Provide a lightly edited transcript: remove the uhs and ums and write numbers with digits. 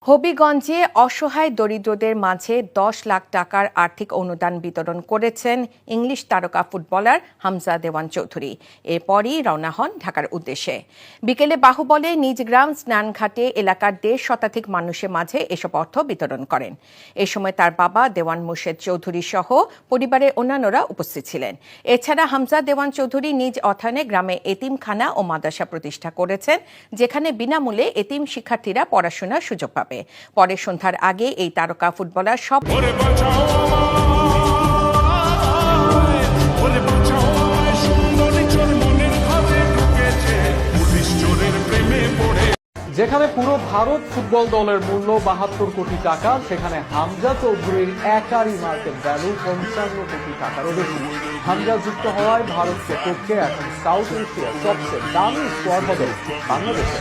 হবিগঞ্জে অসহায় দরিদ্রদের মাঝে ১০ লাখ টাকার আর্থিক অনুদান বিতরণ করেছেন ইংলিশ তারকা ফুটবলার হামজা দেওয়ান চৌধুরী। এরপরই রওনা হন ঢাকার উদ্দেশ্যে। বিকেলে বাহুবলে নিজ গ্রাম স্নানঘাটে এলাকার ১.৫ শতাধিক মানুষের মাঝে এসব অর্থ বিতরণ করেন। এ সময় তার বাবা দেওয়ান মোর্শেদ চৌধুরী সহ পরিবারের অন্যান্যরা উপস্থিত ছিলেন। এছাড়া হামজা দেওয়ান চৌধুরী নিজ অর্থায়নে গ্রামে এতিমখানা ও মাদ্রাসা প্রতিষ্ঠা করেছেন, যেখানে বিনামূল্যে এতিম শিক্ষার্থীরা পড়াশোনার সুযোগ পাবে। পরে সন্ধ্যার আগে এই তারকা ফুটবলার সব যেখানে পুরো ভারত ফুটবল দলের মূল্য ৭২ কোটি টাকা, সেখানে হামজা চৌধুরীর একারই মার্কেট ভ্যালু ৫৫ কোটি টাকারও বেশি। হামজা যুক্ত হওয়ায় ভারতকে টপকে এখন সাউথ এশিয়ার সবচেয়ে দামি স্কোয়াড হবে বাংলাদেশে।